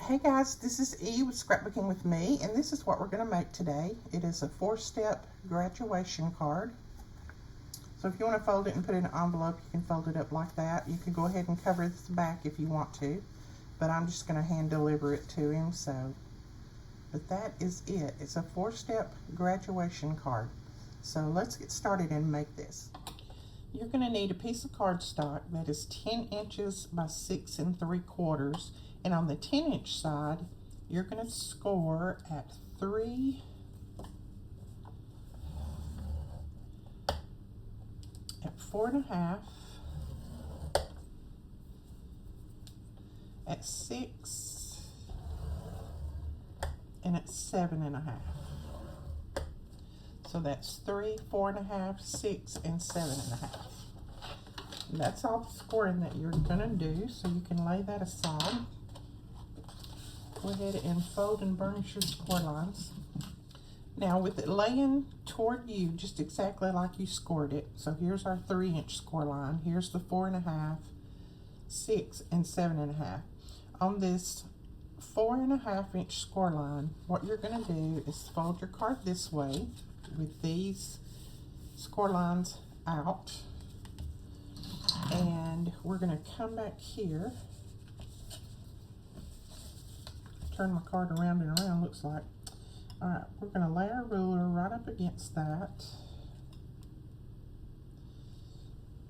Hey guys, this is E with Scrapbooking with Me, and this is what we're going to make today. It is a 4-step graduation card. So if you want to fold it and put it in an envelope, you can fold it up like that. You can go ahead and cover this back if you want to, but I'm just going to hand deliver it to him. But that is it. It's a 4-step graduation card. So let's get started and make this. You're going to need a piece of cardstock that is 10 inches by 6 3/4. And on the 10-inch side, you're going to score at 3, at 4.5, at 6, and at 7.5. So that's 3, 4.5, 6, and 7.5. And that's all the scoring that you're going to do, so you can lay that aside. Go ahead and fold and burnish your score lines. Now with it laying toward you just exactly like you scored it, so here's our 3-inch score line, here's the 4.5, 6, and 7.5. On this 4.5-inch score line, what you're going to do is fold your card this way with these score lines out, and we're going to come back here. Turn my card around and around, looks like. Alright, we're going to lay our ruler right up against that,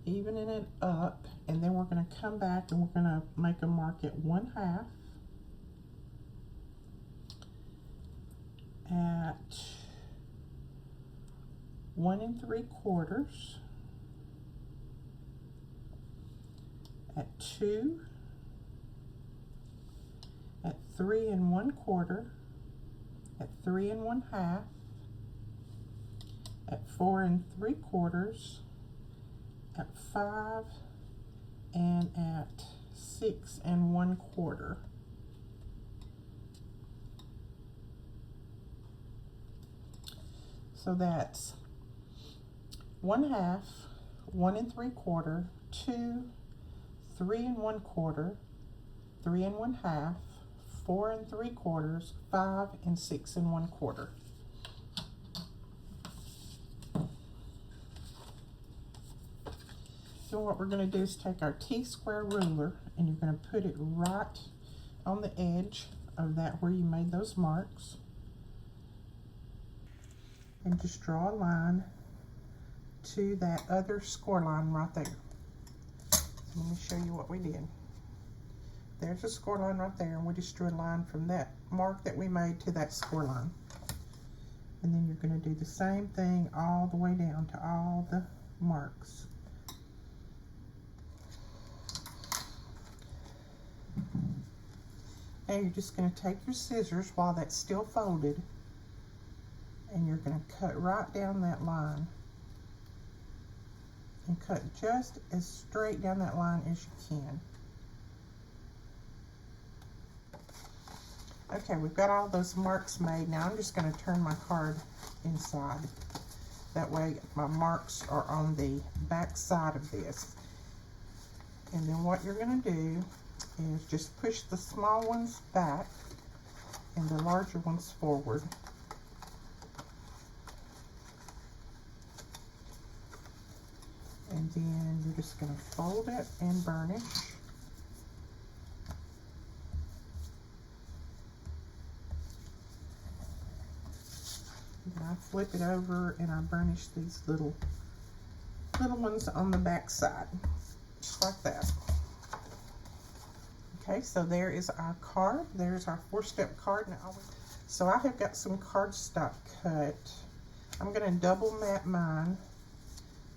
evening it up, and then we're going to come back and we're going to make a mark at 1/2, at 1 3/4, at 2, at 3 1/4, at 3 1/2, at 4 3/4, at 5, and at 6 1/4. So that's 1/2, 1 3/4, 2, 3 1/4, 3 1/2, 4 3/4, 5, and 6 1/4. So what we're going to do is take our T-square ruler and you're going to put it right on the edge of that where you made those marks, and just draw a line to that other score line right there. So let me show you what we did. There's a score line right there, and we just drew a line from that mark that we made to that score line. And then you're going to do the same thing all the way down to all the marks. Now you're just going to take your scissors while that's still folded, and you're going to cut right down that line. And cut just as straight down that line as you can. Okay, we've got all those marks made. Now I'm just going to turn my card inside. That way my marks are on the back side of this. And then what you're going to do is just push the small ones back and the larger ones forward. And then you're just going to fold it and burnish. And I flip it over and I burnish these little ones on the back side, just like that. Okay, so there is our card. There's our 4-step card. Now, so I have got some cardstock cut. I'm going to double mat mine.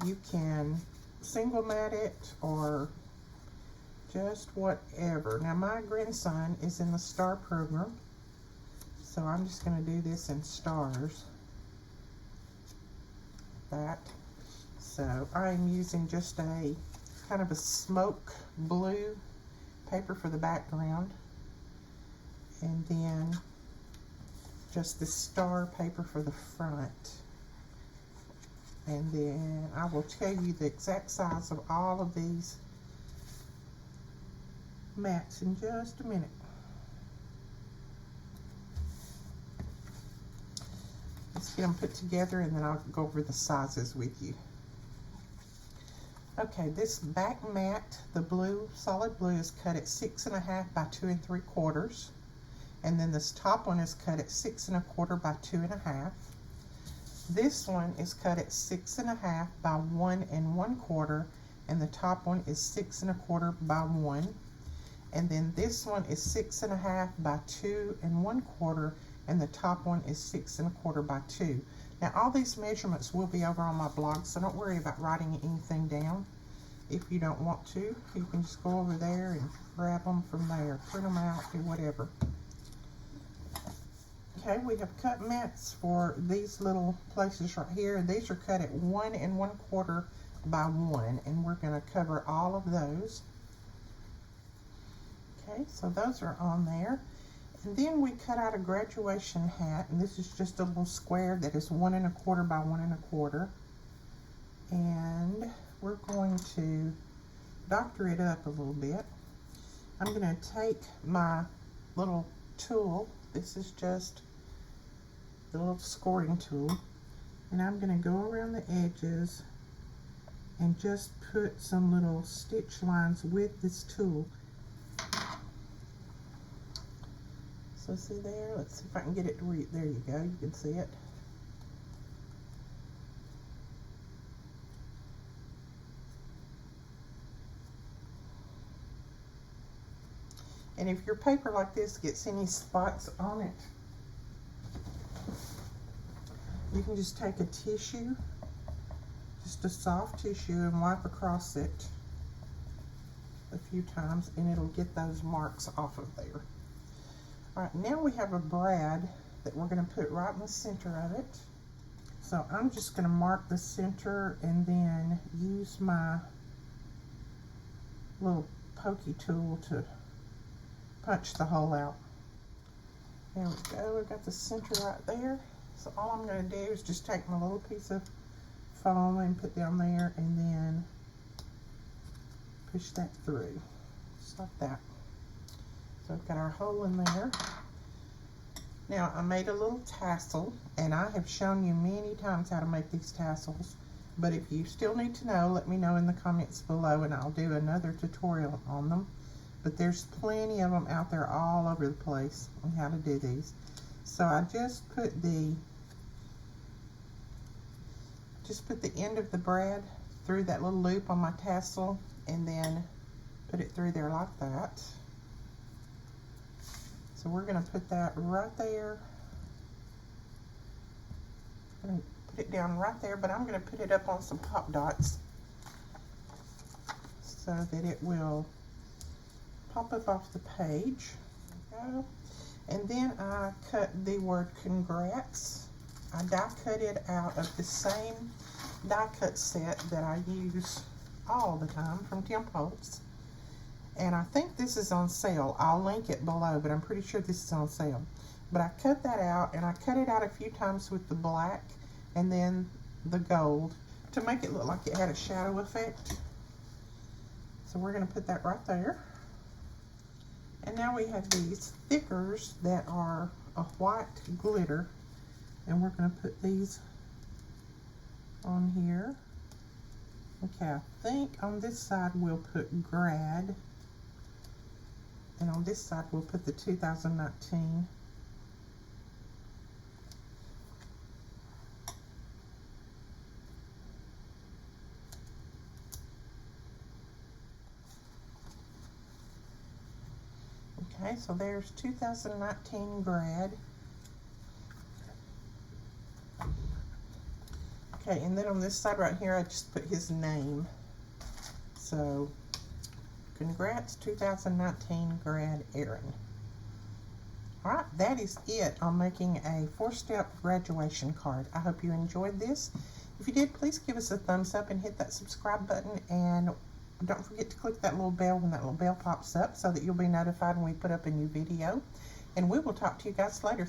You can single mat it or just whatever. Now my grandson is in the STAR program, so I'm just going to do this in stars. That. So I'm using just a kind of a smoke blue paper for the background, and then just the star paper for the front. And then I will tell you the exact size of all of these mats in just a minute. get them put together, and then I'll go over the sizes with you. Okay, this back mat, the blue, solid blue, is cut at 6.5 by 2 3/4. And then this top one is cut at 6 1/4 by 2 1/2. This one is cut at 6.5 by 1 1/4, and the top one is 6 1/4 by 1. And then this one is 6.5 by 2 1/4, and the top one is 6 1/4 by 2. Now all these measurements will be over on my blog, so don't worry about writing anything down. If you don't want to, you can just go over there and grab them from there, print them out, do whatever. Okay, we have cut mats for these little places right here. These are cut at 1 1/4 by 1, and we're going to cover all of those. Okay, so those are on there. And then we cut out a graduation hat, and this is just a little square that is 1 1/4 by 1 1/4. And we're going to doctor it up a little bit. I'm going to take my little tool. This is just the little scoring tool, and I'm going to go around the edges and just put some little stitch lines with this tool. So see there, let's see if I can get it to where you, there you go, you can see it. And if your paper like this gets any spots on it, you can just take a tissue, just a soft tissue, and wipe across it a few times, and it'll get those marks off of there. All right, now we have a brad that we're going to put right in the center of it. So I'm just going to mark the center and then use my little pokey tool to punch the hole out. There we go, we've got the center right there. So all I'm going to do is just take my little piece of foam and put down there, and then push that through, just like that. So I've got our hole in there. Now I made a little tassel, and I have shown you many times how to make these tassels, but if you still need to know, let me know in the comments below, and I'll do another tutorial on them. But there's plenty of them out there all over the place on how to do these. So I just put the end of the brad through that little loop on my tassel, and then put it through there like that. So we're going to put that right there. I'm going to put it down right there, but I'm going to put it up on some pop dots so that it will pop up off the page. There we go. And then I cut the word congrats. I die cut it out of the same die cut set that I use all the time from Tim Holtz. And I think this is on sale. I'll link it below, but I'm pretty sure this is on sale. But I cut that out, and I cut it out a few times with the black and then the gold to make it look like it had a shadow effect. So we're going to put that right there. And now we have these thickers that are a white glitter, and we're going to put these on here. Okay, I think on this side we'll put grad, and on this side we'll put the 2019. Okay, so there's 2019 grad. Okay, and then on this side right here, I just put his name. So, congrats 2019 grad Aaron. Alright, that is it on making a 4-step graduation card. I hope you enjoyed this. If you did, please give us a thumbs up and hit that subscribe button, and don't forget to click that little bell when that little bell pops up so that you'll be notified when we put up a new video. And we will talk to you guys later.